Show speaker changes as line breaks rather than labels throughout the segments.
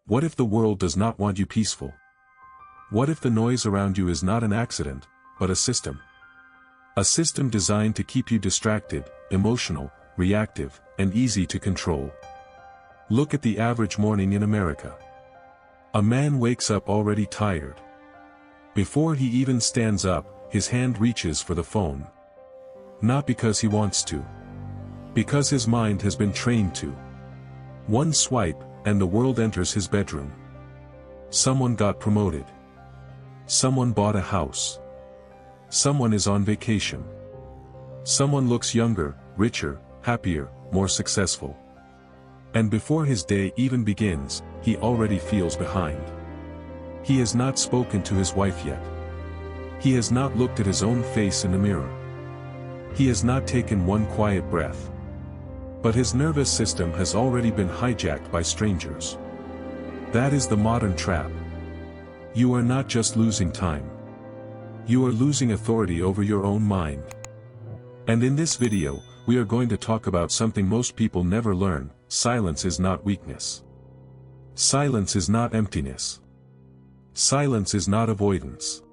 What if the world does not want you peaceful? What if the noise around you is not an accident, but a system? A system designed to keep you distracted, emotional, reactive, and easy to control. Look at the average morning in America. A man wakes up already tired. Before he even stands up, his hand reaches for the phone. Not because he wants to. Because his mind has been trained to. One swipe, and the world enters his bedroom. Someone got promoted. Someone bought a house. Someone is on vacation. Someone looks younger, richer, happier, more successful. And before his day even begins, he already feels behind. He has not spoken to his wife yet. He has not looked at his own face in the mirror. He has not taken one quiet breath. But his nervous system has already been hijacked by strangers. That is the modern trap. You are not just losing time. You are losing authority over your own mind. And in this video, we are going to talk about something most people never learn. Silence is not weakness. Silence is not emptiness. Silence is not avoidance.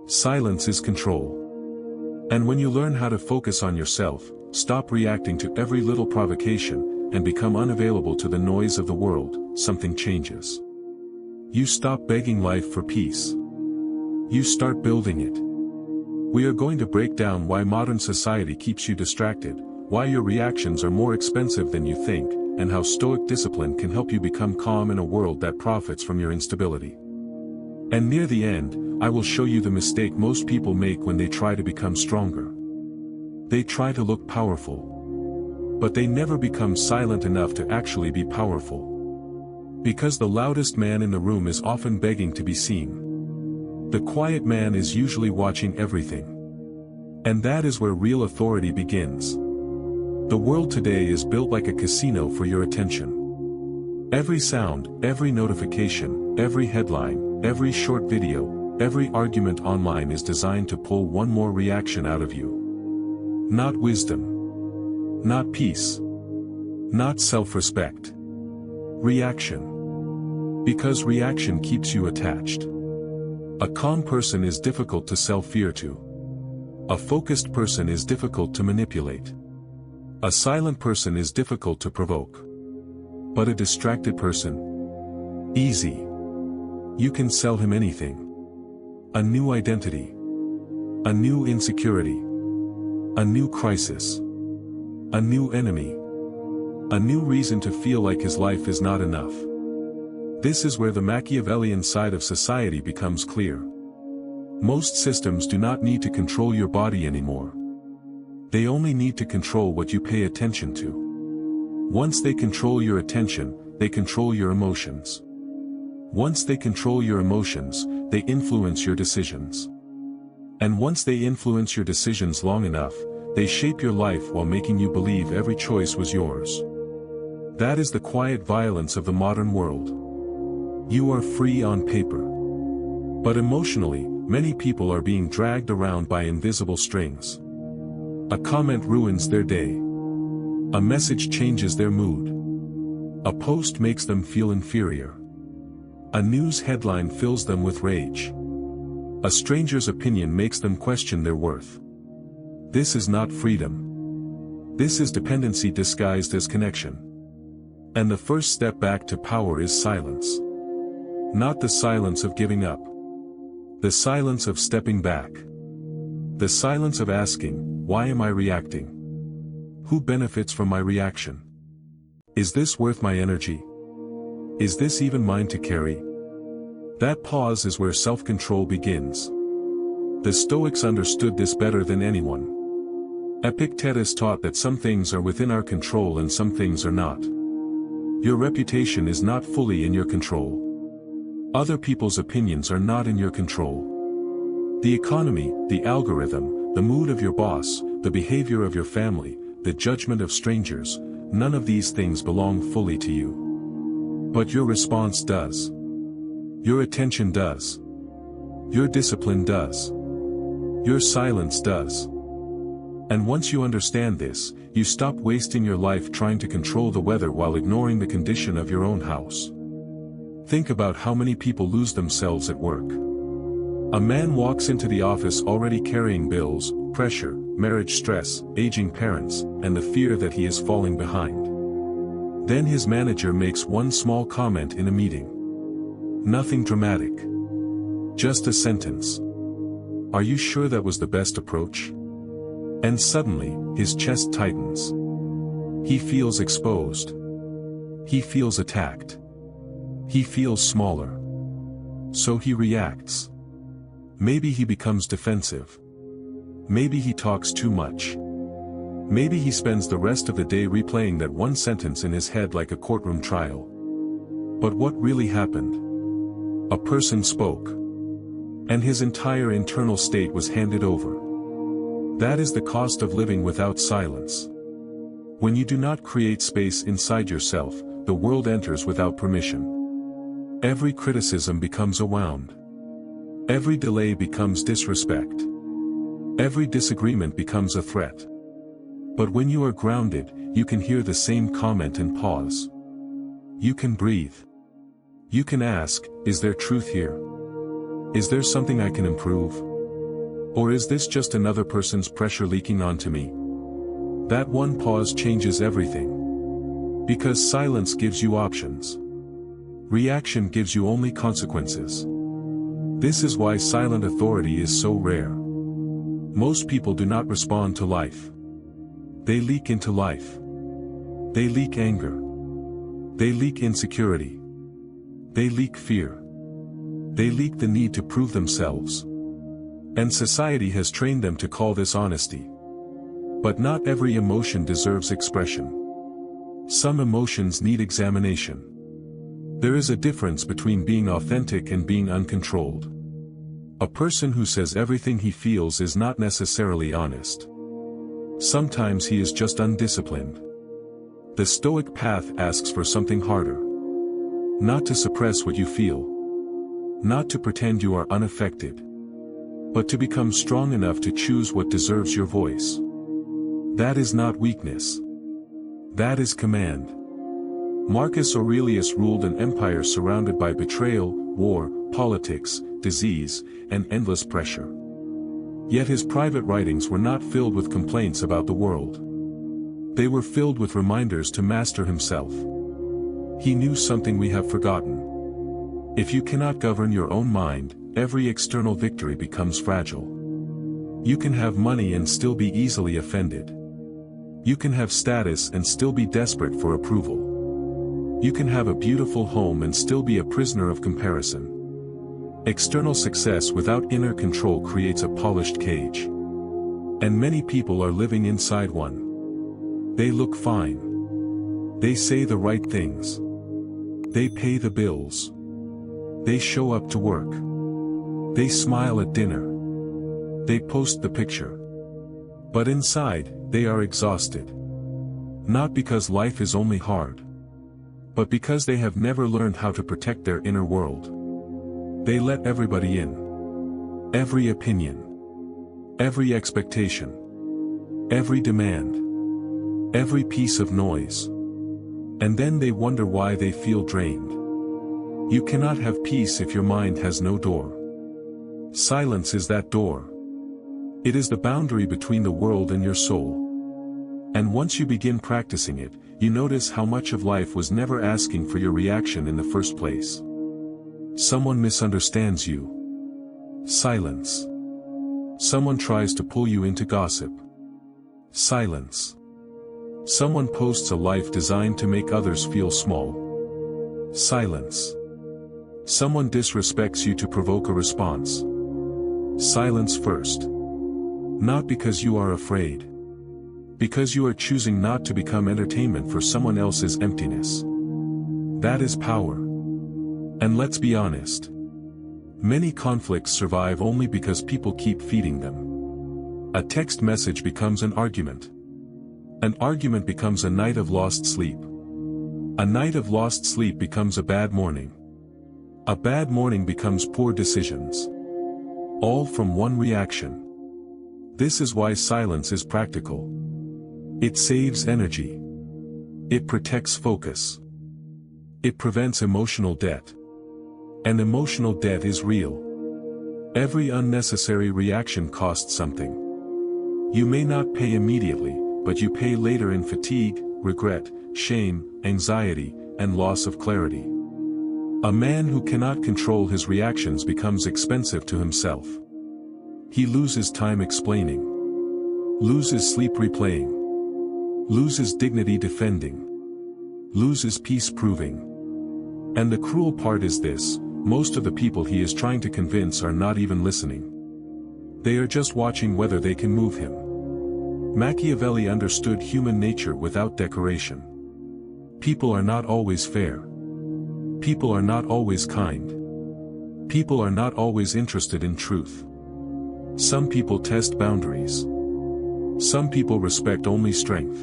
Silence is control. And when you learn how to focus on yourself, stop reacting to every little provocation, and become unavailable to the noise of the world, something changes. You stop begging life for peace. You start building it. We are going to break down why modern society keeps you distracted, why your reactions are more expensive than you think, and how Stoic discipline can help you become calm in a world that profits from your instability. And near the end, I will show you the mistake most people make when they try to become stronger. They try to look powerful. But they never become silent enough to actually be powerful. Because the loudest man in the room is often begging to be seen. The quiet man is usually watching everything. And that is where real authority begins. The world today is built like a casino for your attention. Every sound, every notification, every headline, every short video, every argument online is designed to pull one more reaction out of you. Not wisdom. Not peace. Not self-respect. Reaction. Because reaction keeps you attached. A calm person is difficult to sell fear to. A focused person is difficult to manipulate. A silent person is difficult to provoke. But a distracted person? Easy. You can sell him anything. A new identity. A new insecurity. A new crisis. A new enemy. A new reason to feel like his life is not enough. This is where the Machiavellian side of society becomes clear. Most systems do not need to control your body anymore. They only need to control what you pay attention to. Once they control your attention, they control your emotions. Once they control your emotions, they influence your decisions. And once they influence your decisions long enough, they shape your life while making you believe every choice was yours. That is the quiet violence of the modern world. You are free on paper. But emotionally, many people are being dragged around by invisible strings. A comment ruins their day. A message changes their mood. A post makes them feel inferior. A news headline fills them with rage. A stranger's opinion makes them question their worth. This is not freedom. This is dependency disguised as connection. And the first step back to power is silence. Not the silence of giving up. The silence of stepping back. The silence of asking, why am I reacting? Who benefits from my reaction? Is this worth my energy? Is this even mine to carry? That pause is where self-control begins. The Stoics understood this better than anyone. Epictetus taught that some things are within our control and some things are not. Your reputation is not fully in your control. Other people's opinions are not in your control. The economy, the algorithm, the mood of your boss, the behavior of your family, the judgment of strangers, none of these things belong fully to you. But your response does. Your attention does. Your discipline does. Your silence does. And once you understand this, you stop wasting your life trying to control the weather while ignoring the condition of your own house. Think about how many people lose themselves at work. A man walks into the office already carrying bills, pressure, marriage stress, aging parents, and the fear that he is falling behind. Then his manager makes one small comment in a meeting. Nothing dramatic. Just a sentence. "Are you sure that was the best approach?" And suddenly, his chest tightens. He feels exposed. He feels attacked. He feels smaller. So he reacts. Maybe he becomes defensive. Maybe he talks too much. Maybe he spends the rest of the day replaying that one sentence in his head like a courtroom trial. But what really happened? A person spoke. And his entire internal state was handed over. That is the cost of living without silence. When you do not create space inside yourself, the world enters without permission. Every criticism becomes a wound. Every delay becomes disrespect. Every disagreement becomes a threat. But when you are grounded, you can hear the same comment and pause. You can breathe. You can ask, is there truth here? Is there something I can improve? Or is this just another person's pressure leaking onto me? That one pause changes everything. Because silence gives you options. Reaction gives you only consequences. This is why silent authority is so rare. Most people do not respond to life. They leak into life. They leak anger. They leak insecurity. They leak fear. They leak the need to prove themselves. And society has trained them to call this honesty. But not every emotion deserves expression. Some emotions need examination. There is a difference between being authentic and being uncontrolled. A person who says everything he feels is not necessarily honest. Sometimes he is just undisciplined. The Stoic path asks for something harder. Not to suppress what you feel. Not to pretend you are unaffected. But to become strong enough to choose what deserves your voice. That is not weakness. That is command. Marcus Aurelius ruled an empire surrounded by betrayal, war, politics, disease, and endless pressure. Yet his private writings were not filled with complaints about the world. They were filled with reminders to master himself. He knew something we have forgotten. If you cannot govern your own mind, every external victory becomes fragile. You can have money and still be easily offended. You can have status and still be desperate for approval. You can have a beautiful home and still be a prisoner of comparison. External success without inner control creates a polished cage. And many people are living inside one. They look fine. They say the right things. They pay the bills. They show up to work. They smile at dinner. They post the picture. But inside, they are exhausted. Not because life is only hard. But because they have never learned how to protect their inner world. They let everybody in. Every opinion. Every expectation. Every demand. Every piece of noise. And then they wonder why they feel drained. You cannot have peace if your mind has no door. Silence is that door. It is the boundary between the world and your soul. And once you begin practicing it, you notice how much of life was never asking for your reaction in the first place. Someone misunderstands you. Silence. Someone tries to pull you into gossip. Silence. Someone posts a life designed to make others feel small. Silence. Someone disrespects you to provoke a response. Silence first. Not because you are afraid. Because you are choosing not to become entertainment for someone else's emptiness. That is power. And let's be honest. Many conflicts survive only because people keep feeding them. A text message becomes an argument. An argument becomes a night of lost sleep. A night of lost sleep becomes a bad morning. A bad morning becomes poor decisions. All from one reaction. This is why silence is practical. It saves energy. It protects focus. It prevents emotional debt. And emotional debt is real. Every unnecessary reaction costs something. You may not pay immediately, but you pay later in fatigue, regret, shame, anxiety, and loss of clarity. A man who cannot control his reactions becomes expensive to himself. He loses time explaining, loses sleep replaying, loses dignity defending, loses peace proving. And the cruel part is this: most of the people he is trying to convince are not even listening. They are just watching whether they can move him. Machiavelli understood human nature without decoration. People are not always fair. People are not always kind. People are not always interested in truth. Some people test boundaries. Some people respect only strength.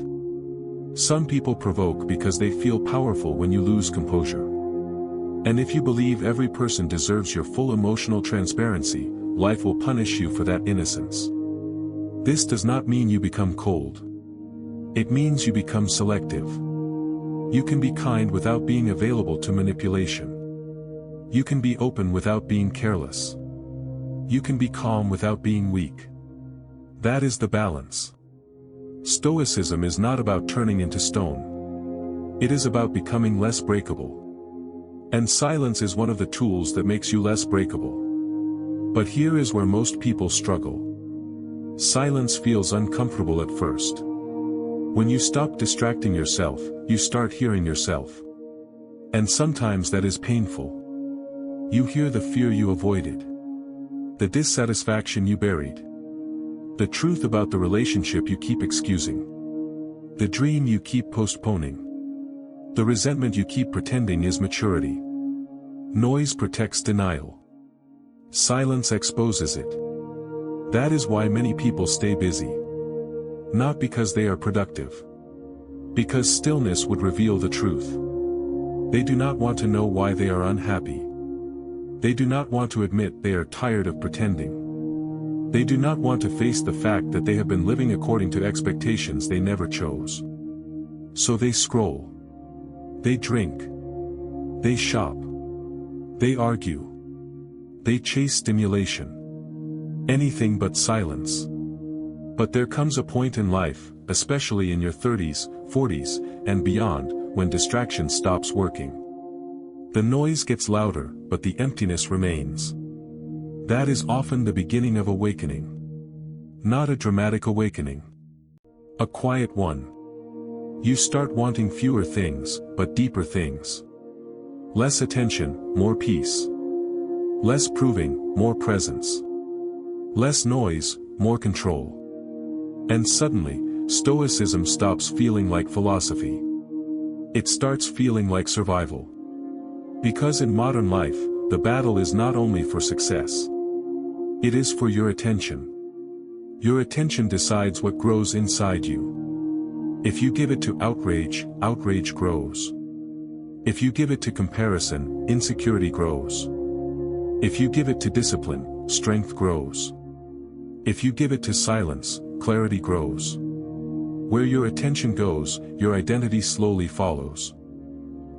Some people provoke because they feel powerful when you lose composure. And if you believe every person deserves your full emotional transparency, life will punish you for that innocence. This does not mean you become cold. It means you become selective. You can be kind without being available to manipulation. You can be open without being careless. You can be calm without being weak. That is the balance. Stoicism is not about turning into stone. It is about becoming less breakable. And silence is one of the tools that makes you less breakable. But here is where most people struggle. Silence feels uncomfortable at first. When you stop distracting yourself, you start hearing yourself. And sometimes that is painful. You hear the fear you avoided, the dissatisfaction you buried, the truth about the relationship you keep excusing, the dream you keep postponing, the resentment you keep pretending is maturity. Noise protects denial. Silence exposes it. That is why many people stay busy. Not because they are productive. Because stillness would reveal the truth. They do not want to know why they are unhappy. They do not want to admit they are tired of pretending. They do not want to face the fact that they have been living according to expectations they never chose. So they scroll. They drink. They shop. They argue. They chase stimulation. Anything but silence. But there comes a point in life, especially in your 30s, 40s, and beyond, when distraction stops working. The noise gets louder, but the emptiness remains. That is often the beginning of awakening. Not a dramatic awakening. A quiet one. You start wanting fewer things, but deeper things. Less attention, more peace. Less proving, more presence. Less noise, more control. And suddenly, Stoicism stops feeling like philosophy. It starts feeling like survival. Because in modern life, the battle is not only for success. It is for your attention. Your attention decides what grows inside you. If you give it to outrage, outrage grows. If you give it to comparison, insecurity grows. If you give it to discipline, strength grows. If you give it to silence, clarity grows. Where your attention goes, your identity slowly follows.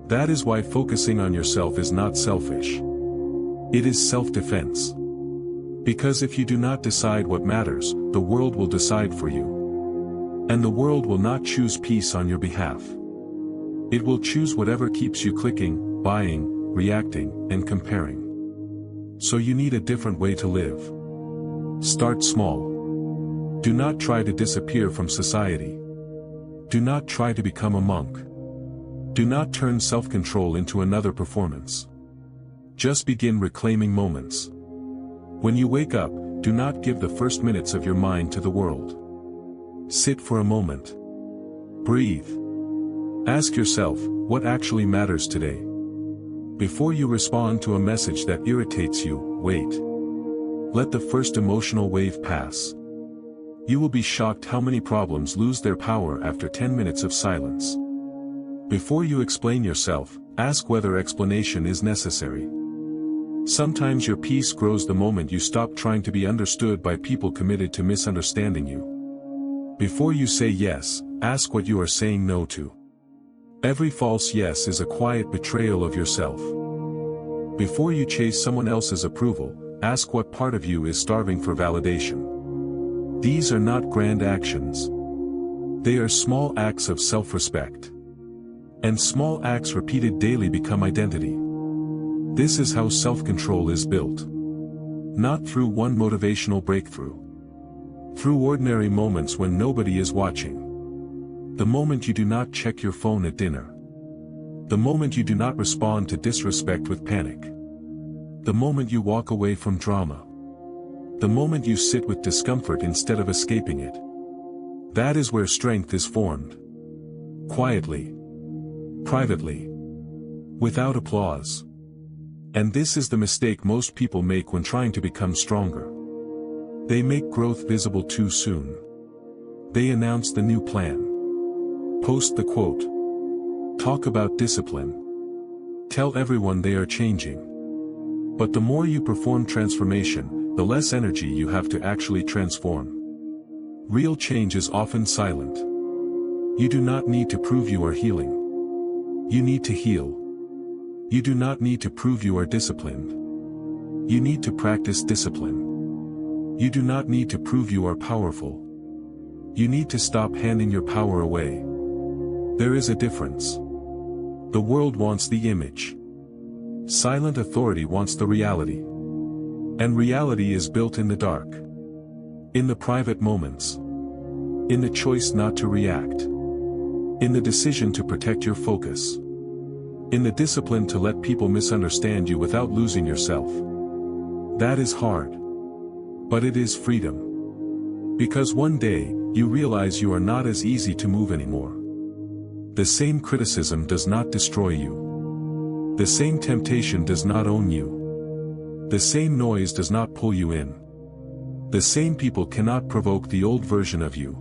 That is why focusing on yourself is not selfish. It is self-defense. Because if you do not decide what matters, the world will decide for you. And the world will not choose peace on your behalf. It will choose whatever keeps you clicking, buying, reacting, and comparing. So you need a different way to live. Start small. Do not try to disappear from society. Do not try to become a monk. Do not turn self-control into another performance. Just begin reclaiming moments. When you wake up, do not give the first minutes of your mind to the world. Sit for a moment. Breathe. Ask yourself, what actually matters today? Before you respond to a message that irritates you, wait. Let the first emotional wave pass. You will be shocked how many problems lose their power after 10 minutes of silence. Before you explain yourself, ask whether explanation is necessary. Sometimes your peace grows the moment you stop trying to be understood by people committed to misunderstanding you. Before you say yes, ask what you are saying no to. Every false yes is a quiet betrayal of yourself. Before you chase someone else's approval, ask what part of you is starving for validation. These are not grand actions. They are small acts of self-respect. And small acts repeated daily become identity. This is how self-control is built. Not through one motivational breakthrough. Through ordinary moments when nobody is watching. The moment you do not check your phone at dinner. The moment you do not respond to disrespect with panic. The moment you walk away from drama. The moment you sit with discomfort instead of escaping it. That is where strength is formed. Quietly. Privately. Without applause. And this is the mistake most people make when trying to become stronger. They make growth visible too soon. They announce the new plan. Post the quote. Talk about discipline. Tell everyone they are changing. But the more you perform transformation, the less energy you have to actually transform. Real change is often silent. You do not need to prove you are healing. You need to heal. You do not need to prove you are disciplined. You need to practice discipline. You do not need to prove you are powerful. You need to stop handing your power away. There is a difference. The world wants the image. Silent authority wants the reality. And reality is built in the dark. In the private moments. In the choice not to react. In the decision to protect your focus. In the discipline to let people misunderstand you without losing yourself. That is hard. But it is freedom. Because one day, you realize you are not as easy to move anymore. The same criticism does not destroy you. The same temptation does not own you. The same noise does not pull you in. The same people cannot provoke the old version of you.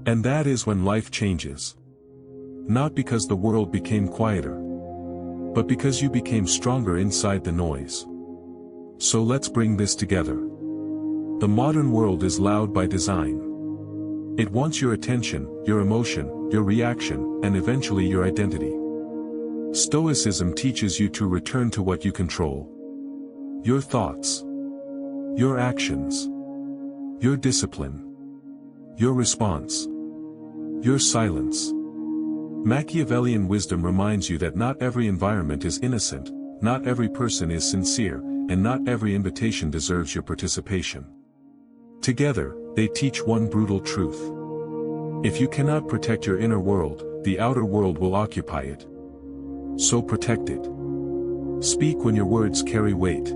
And that is when life changes. Not because the world became quieter. But because you became stronger inside the noise. So let's bring this together. The modern world is loud by design. It wants your attention, your emotion, your reaction, and eventually your identity. Stoicism teaches you to return to what you control. Your thoughts. Your actions. Your discipline. Your response. Your silence. Machiavellian wisdom reminds you that not every environment is innocent, not every person is sincere, and not every invitation deserves your participation. Together, they teach one brutal truth. If you cannot protect your inner world, the outer world will occupy it. So protect it. Speak when your words carry weight.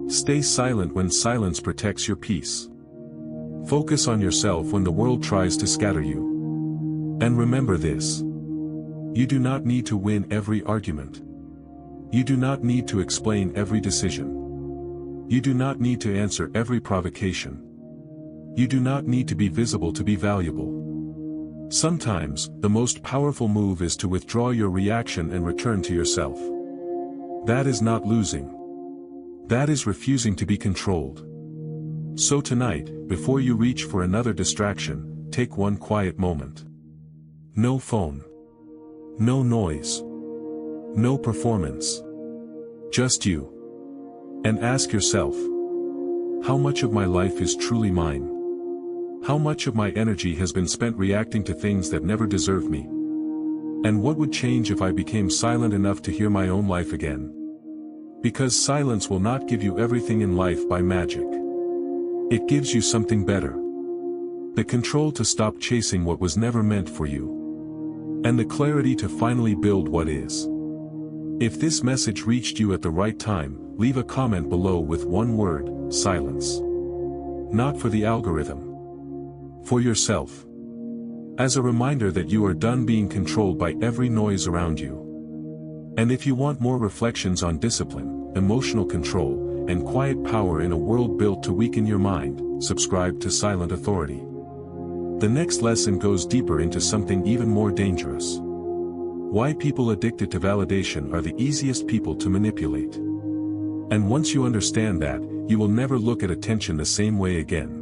Stay silent when silence protects your peace. Focus on yourself when the world tries to scatter you. And remember this. You do not need to win every argument. You do not need to explain every decision. You do not need to answer every provocation. You do not need to be visible to be valuable. Sometimes, the most powerful move is to withdraw your reaction and return to yourself. That is not losing. That is refusing to be controlled. So tonight, before you reach for another distraction, take one quiet moment. No phone. No noise. No performance. Just you. And ask yourself, how much of my life is truly mine? How much of my energy has been spent reacting to things that never deserve me? And what would change if I became silent enough to hear my own life again? Because silence will not give you everything in life by magic. It gives you something better. The control to stop chasing what was never meant for you. And the clarity to finally build what is. If this message reached you at the right time, leave a comment below with one word, silence. Not for the algorithm. For yourself. As a reminder that you are done being controlled by every noise around you. And if you want more reflections on discipline, emotional control, and quiet power in a world built to weaken your mind, subscribe to Silent Authority. The next lesson goes deeper into something even more dangerous. Why people addicted to validation are the easiest people to manipulate. And once you understand that, you will never look at attention the same way again.